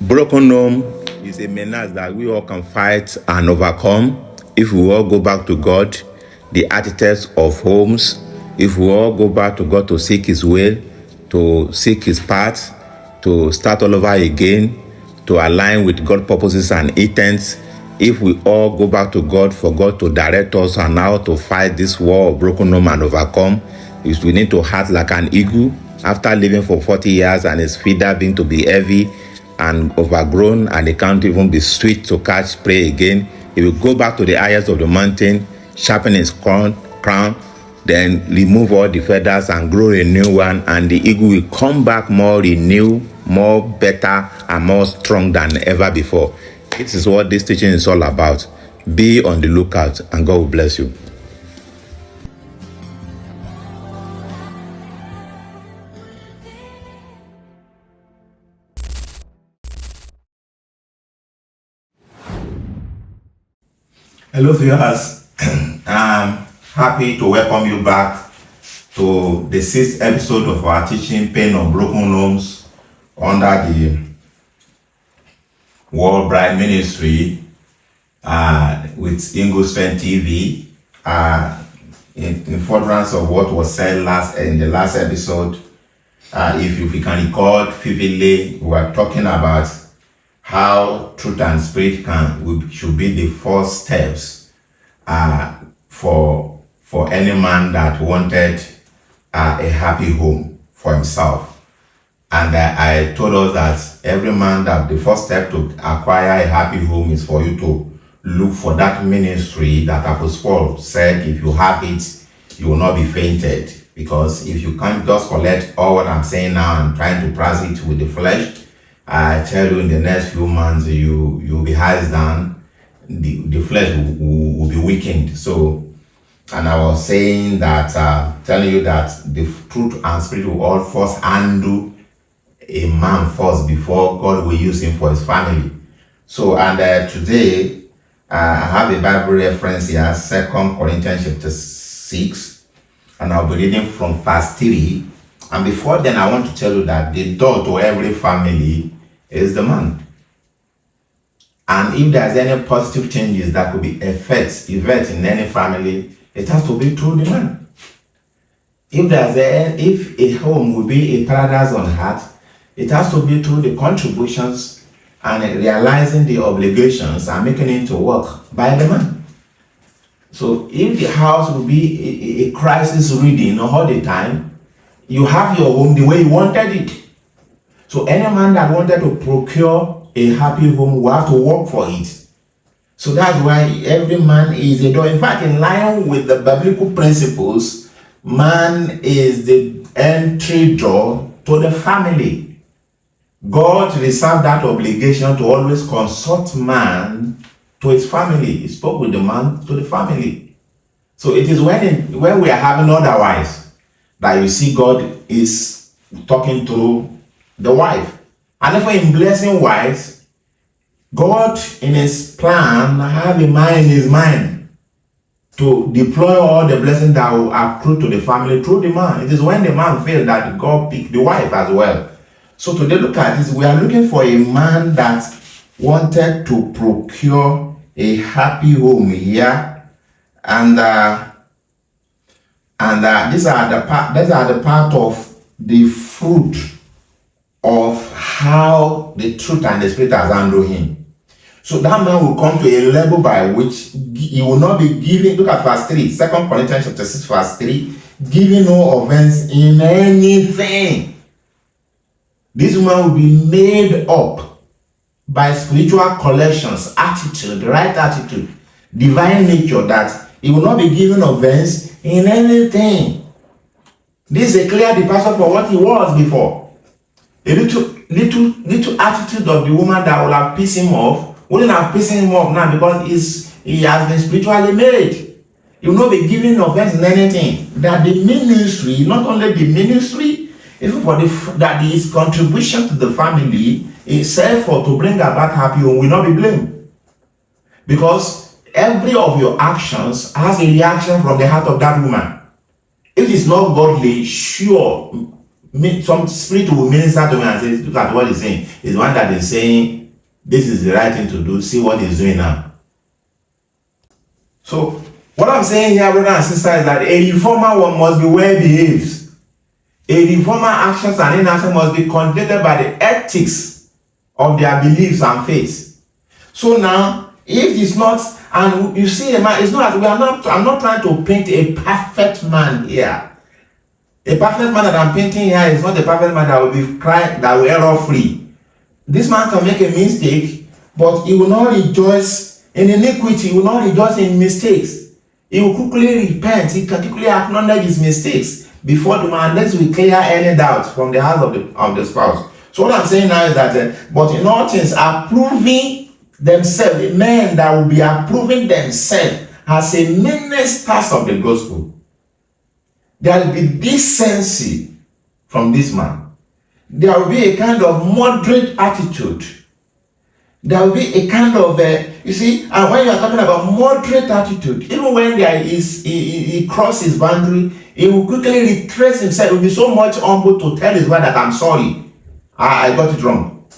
Broken home is a menace that we all can fight and overcome if we all go back to God, the architect of homes, if we all go back to God to seek His will, to seek His path, to start all over again, to align with God's purposes and intents. If we all go back to God for God to direct us on how to fight this war of broken home and overcome, is we need to act like an eagle after living for 40 years and his feeder being to be heavy and overgrown, and it can't even be sweet to catch prey again. He will go back to the highest of the mountain, sharpen his crown, then remove all the feathers and grow a new one, and the eagle will come back more renewed, more better, and more strong than ever before. This is what this teaching is all about. Be on the lookout, and God will bless you. Hello viewers, I'm happy to welcome you back to the 6th episode of our teaching Pain of Broken Homes under the World Bride Ministry with Ingo Strength TV. In furtherance of what was said in the last episode, if you can recall vividly, we were talking about how truth and spirit should be the first steps for any man that wanted a happy home for himself. And I told us that every man, that the first step to acquire a happy home is for you to look for that ministry that Apostle Paul said, if you have it, you will not be fainted. Because if you can't just collect all what I'm saying now and trying to press it with the flesh, I tell you, in the next few months, you'll be hiding down. The flesh will be weakened. So, and I was saying that, telling you that the truth and spirit will all first handle a man first before God will use him for his family. So, and today I have a Bible reference here, 2 Corinthians chapter 6, and I'll be reading from verse 3. And before then, I want to tell you that the door to every family is the man. And if there's any positive changes that could be events in any family, it has to be through the man. If a home will be a paradise on earth, it has to be through the contributions and realizing the obligations and making it to work by the man. So if the house will be a crisis reading all the time, you have your home the way you wanted it. So any man that wanted to procure a happy home will have to work for it. So that's why every man is a door. In fact, in line with the biblical principles, man is the entry door to the family. God reserved that obligation to always consult man to his family. He spoke with the man to the family. So it is when we are having otherwise that you see God is talking to the wife. And therefore, in blessing wives, God in his plan have a man in his mind to deploy all the blessings that will accrue to the family through the man. It is when the man failed that God picked the wife as well. So today, look at this. We are looking for a man that wanted to procure a happy home here, and these are the part of the fruit of how the truth and the spirit has handled him. So that man will come to a level by which he will not be giving. Look at verse 3, 2 Corinthians chapter 6, verse 3, giving no offense in anything. This man will be made up by spiritual collections, attitude, the right attitude, divine nature, that he will not be giving offense in anything. This is a clear departure from what he was before. A little attitude of the woman that will have pissed him off wouldn't have pissed him off now, because he has been spiritually made. He will not be giving offense in anything. That the ministry, not only the ministry, even for that his contribution to the family is for to bring about happy home will not be blamed, because every of your actions has a reaction from the heart of that woman. If it's not godly, sure, some spirit will minister to me and say, look at what he's saying. He's the one that is saying this is the right thing to do. See what he's doing now. So what I'm saying here, brother and sister, is that a reformer one must be well behaved. A reformer actions and inaction must be conducted by the ethics of their beliefs and faith. So now, if it's not, and you see, man, it's not. I'm not trying to paint a perfect man here. A perfect man that I'm painting here is not a perfect man that will be crying, that will error free. This man can make a mistake, but he will not rejoice in iniquity. He will not rejoice in mistakes. He will quickly repent. He can quickly acknowledge his mistakes before the man. Unless we clear any doubt from the heart of the spouse. So what I'm saying now is that, but in all things, approving themselves, men that will be approving themselves as a ministers of the gospel. There will be decency from this man. There will be a kind of moderate attitude. There will be a kind of, you see, and when you are talking about moderate attitude, even when he crosses boundary, he will quickly retrace himself. He will be so much humble to tell his wife that I'm sorry, I got it wrong.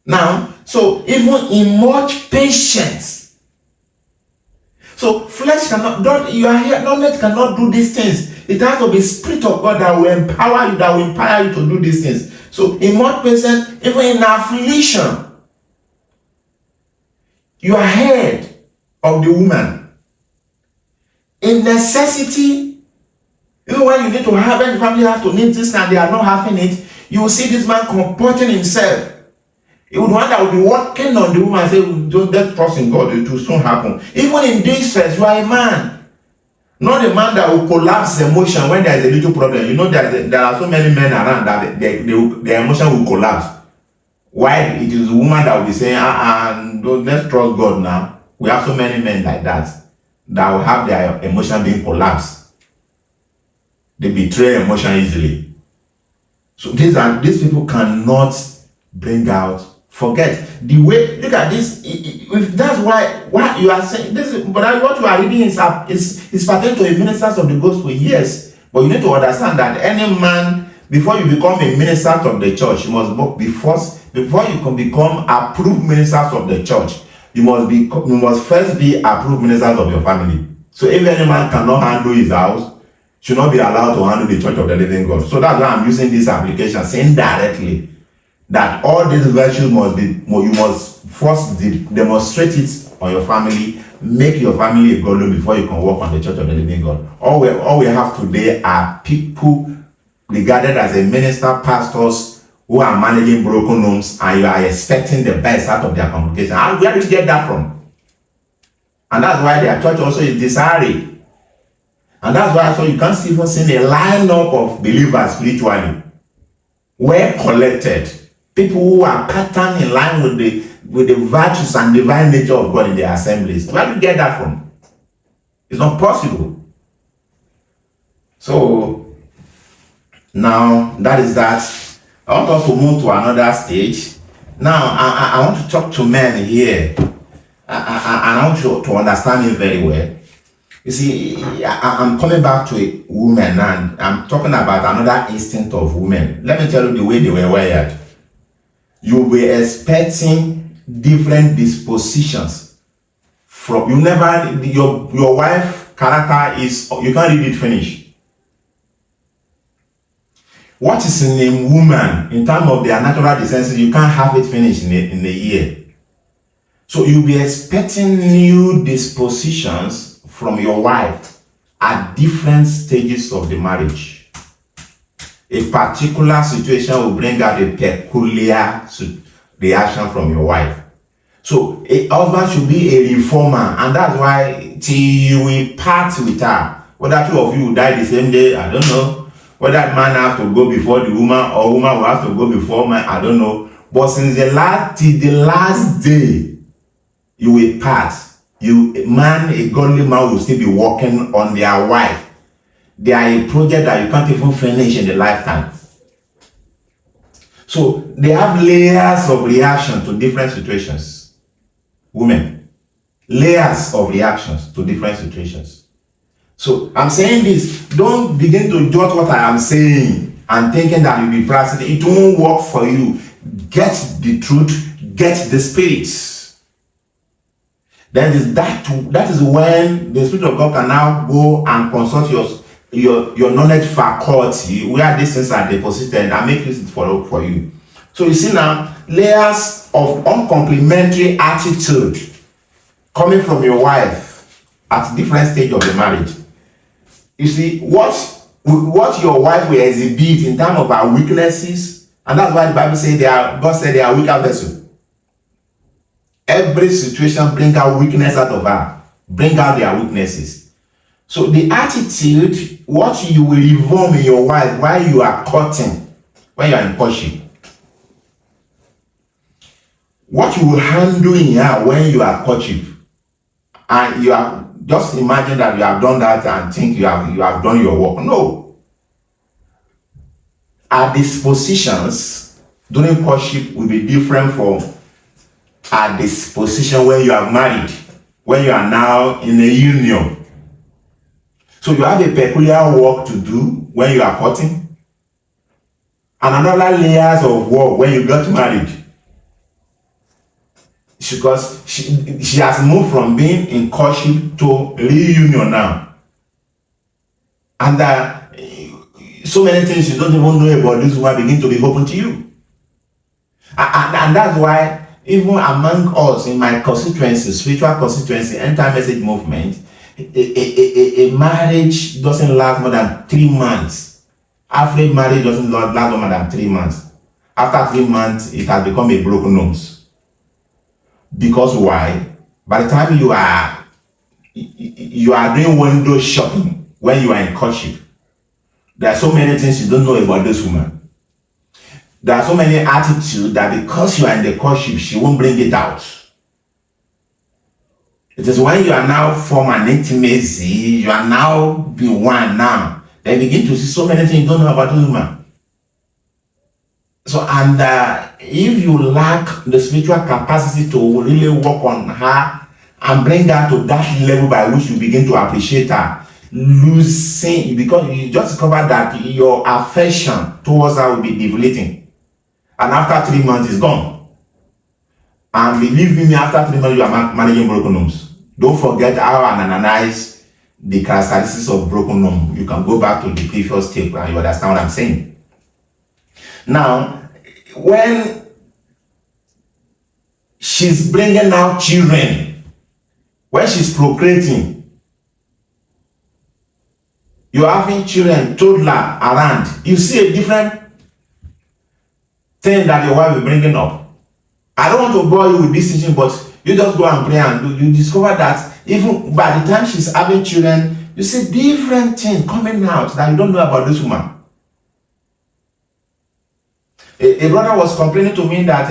Now, so even in much patience. So flesh cannot, you are here, knowledge cannot do these things. It has to be Spirit of God that will empower you, to do these things. So in much patience, even in affliction, you are head of the woman. In necessity, even when you need to have, when the family has to need this and they are not having it, you will see this man comporting himself. He would want that would be working on the woman and say, don't just trust in God, it will soon happen. Even in distress, you are a man. Not a man that will collapse emotion when there is a little problem. You know there are so many men around that their emotion will collapse. Why it is the woman that will be saying, let's trust God now. We have so many men like that will have their emotion being collapsed. They betray emotion easily. So these people cannot bring out. Forget the way. Look at this. If that's why you are saying this, but what you are reading is pertaining to a ministers of the gospel. Yes, but you need to understand that any man, before you become a minister of the church, you must be first. Before you can become approved ministers of the church, you must first be approved ministers of your family. So if any man cannot handle his house, should not be allowed to handle the church of the living God. So that's why I'm using this application, saying directly that all these virtues you must first demonstrate it on your family, make your family a godly before you can work on the church of the living God. All we have today are people regarded as a minister, pastors who are managing broken homes, and you are expecting the best out of their congregation. And where did you get that from? And that's why their church also is disarray. And that's why so you can't even see a lineup of believers spiritually, well collected. People who are patterned in line with the virtues and divine nature of God in their assemblies. Where do you get that from? It's not possible. So now that is that. I want us to move to another stage. Now I want to talk to men here. I want you to understand it very well. You see, I'm coming back to a woman and I'm talking about another instinct of women. Let me tell you the way they were wired. You'll be expecting different dispositions from you. Never your wife character is, you can't read it finish. What is in a woman in terms of their natural decency, you can't have it finished in a year. So you'll be expecting new dispositions from your wife at different stages of the marriage. A particular situation will bring out a peculiar reaction from your wife. So a husband should be a reformer, and that's why till you will part with her. Whether two of you will die the same day, I don't know. Whether man have to go before the woman or woman will have to go before man, I don't know. But since the last day, you will part. A godly man will still be working on their wife. They are a project that you can't even finish in the lifetime. So they have layers of reaction to different situations. Women, layers of reactions to different situations. So I'm saying this, don't begin to judge what I am saying and thinking that you'll be practicing, it won't work for you. Get the truth, get the spirits. Then that is when the Spirit of God can now go and consult your knowledge faculty, where these things are deposited, and make use for you. So you see now, layers of uncomplimentary attitude coming from your wife at different stage of the marriage. You see, what your wife will exhibit in terms of her weaknesses, and that's why the Bible says God said they are weaker vessels. Every situation bring out weakness out of her, bring out their weaknesses. So the attitude, what you will reform in your wife while you are courting, when you are in courtship, what you will handle in her when you are courtship, and you are just imagine that you have done that and think you have done your work. No. Our dispositions during courtship will be different from our disposition when you are married, when you are now in a union. So you have a peculiar work to do when you are courting, and another layers of work when you got married. Because she has moved from being in courtship to reunion now. And so many things you don't even know about this woman begin to be open to you. And that's why even among us in my constituency, spiritual constituency, anti-message movement, a marriage doesn't last more than 3 months. Average marriage doesn't last more than 3 months. After 3 months, it has become a broken nose. Because why? By the time you are doing window shopping when you are in courtship, there are so many things you don't know about this woman. There are so many attitudes that because you are in the courtship, she won't bring it out. It is when you are now form an intimacy, you are now be one now, they begin to see so many things you don't know about this woman. So, and if you lack the spiritual capacity to really work on her and bring her to that level by which you begin to appreciate her, losing, because you just discover that your affection towards her will be deflating. And after 3 months, it's gone. And believe me, after 3 months, you are managing broken homes. Don't forget how I analyze the characteristics of broken home. You can go back to the previous tape and you understand what I'm saying. Now, when she's bringing out children, when she's procreating, you're having children, toddler around, you see a different thing that your wife is bringing up. I don't want to bore you with this teaching, but you just go and pray and you discover that even by the time she's having children, you see different things coming out that you don't know about this woman. A brother was complaining to me that,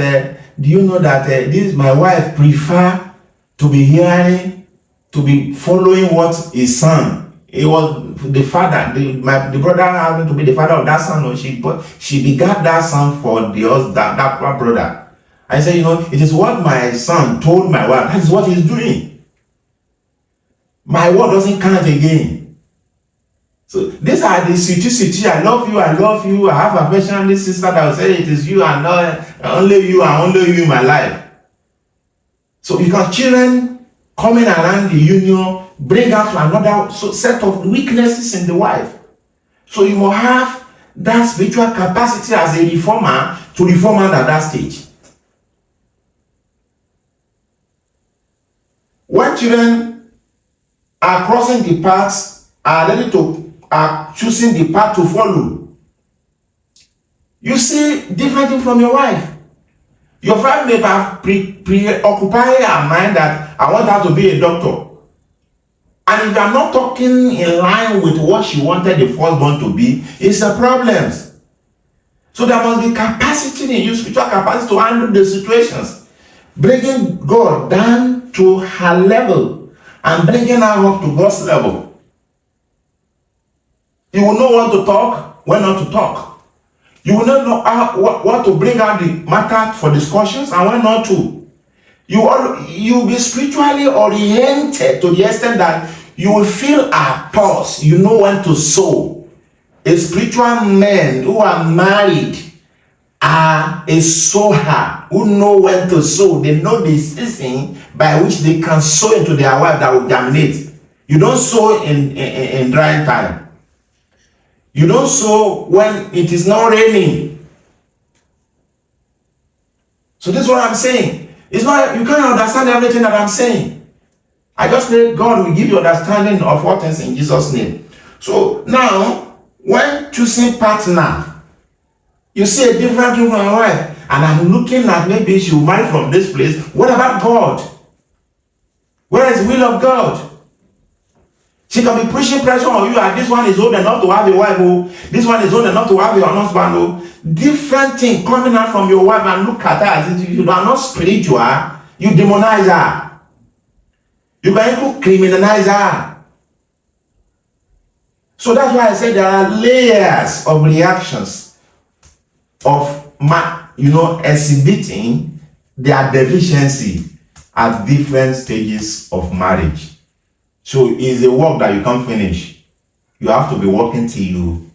do you know that this my wife prefer to be hearing, to be following what his son. It was the father, the brother having to be the father of that son, or she begat that son for that brother. I said, you know, it is what my son told my wife. That is what he's doing. My word doesn't count again. So these are the sweetie, I love you, I have affection. This sister that will say it is you and only you in my life. So because children coming around the union bring out another set of weaknesses in the wife. So you will have that spiritual capacity as a reformer to reform at that stage. When children are crossing the paths, are choosing the path to follow, you see different things from your wife. Your wife may have preoccupied her mind that I want her to be a doctor. And if you are not talking in line with what she wanted the firstborn to be, it's a problem. So there must be capacity in you, spiritual capacity to handle the situations. Bringing God down to her level and bringing her up to God's level. You will know when to talk, when not to talk. You will not know what to bring out the matter for discussions and when not to. You will be spiritually oriented to the extent that you will feel a pulse. You know when to sow. A spiritual men who are married are a sower who know when to sow. They know the season by which they can sow into their wife that will germinate. You don't sow in dry time. You don't sow when it is not raining. So this is what I'm saying. It's not, you can't understand everything that I'm saying. I just pray God will give you understanding of what is in Jesus' name. So now, when choosing partner, you see a different from my wife, and I'm looking at maybe she will marry from this place. What about God? Where is the will of God? She can be pushing pressure on you, and this one is old enough to have a wife, oh, this one is old enough to have a husband, oh. Different thing coming out from your wife, and look at her as if you are not spiritual, you demonize her. You can even criminalize her. So that's why I said there are layers of reactions of exhibiting their deficiency at different stages of marriage. So it's a work that you can't finish. You have to be working till you.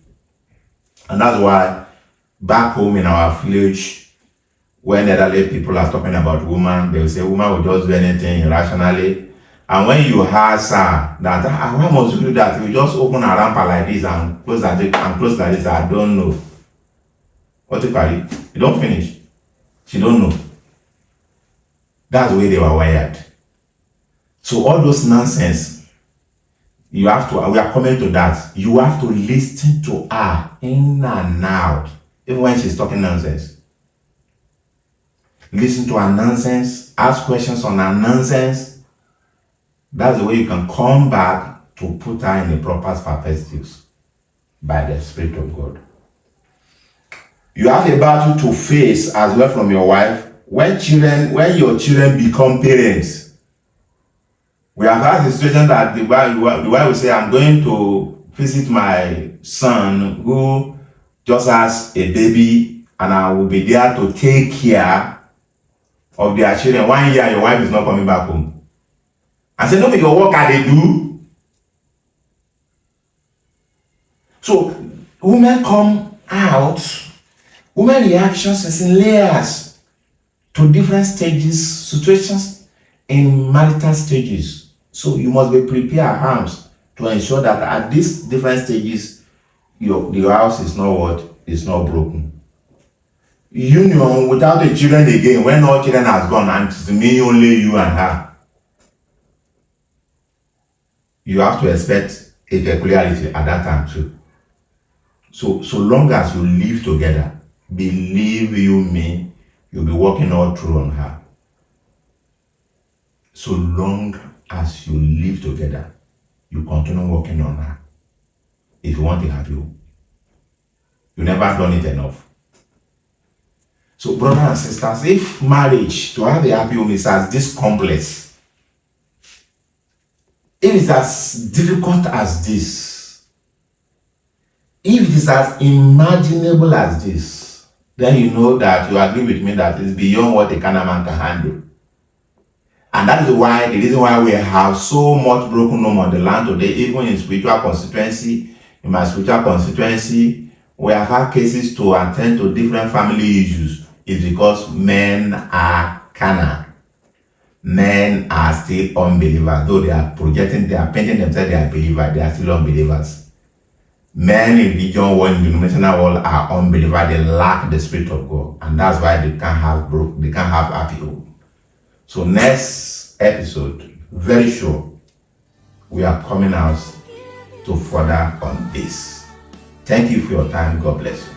And that's why back home in our village, when elderly people are talking about woman, they will say woman will just do anything irrationally. And when you ask her that why must you do that, you just open a ramper like this and close like this. I don't know. What you call it? You don't finish. She don't know. That's the way they were wired. So all those nonsense, we are coming to that. You have to listen to her in and out, even when she's talking nonsense. Listen to her nonsense, ask questions on her nonsense. That's the way you can come back to put her in the proper perspectives by the Spirit of God. You have a battle to face as well from your wife when your children become parents. We have had the situation that the wife will say, I'm going to visit my son who just has a baby, and I will be there to take care of their children. 1 year, your wife is not coming back home. I said, no, but your work they do. So women come out, women reactions is in layers to different stages, situations in marital stages. So you must be prepared arms to ensure that at these different stages, the house is not broken. Union without the children again, when all children has gone and it's me only you and her, you have to expect a peculiarity at that time too. So long as you live together, believe you me, you'll be working all through on her. So long as you live together, you continue working on her. If you want a happy home, you never done it enough. So brothers and sisters, if marriage to have a happy home is as this complex, if it's as difficult as this, if it is as imaginable as this, then you know that you agree with me that it's beyond what a carnal man can handle. And that is the reason why we have so much broken home on the land today, even in spiritual constituency. In my spiritual constituency, we have had cases to attend to different family issues. It's because men are carnal. Men are still unbelievers. Though they are painting themselves they are believers, they are still unbelievers. Men in religion world, in the denominational world are unbelievers. They lack the Spirit of God. And that's why they can't have happy home. So next episode, very sure, we are coming out to further on this. Thank you for your time. God bless you.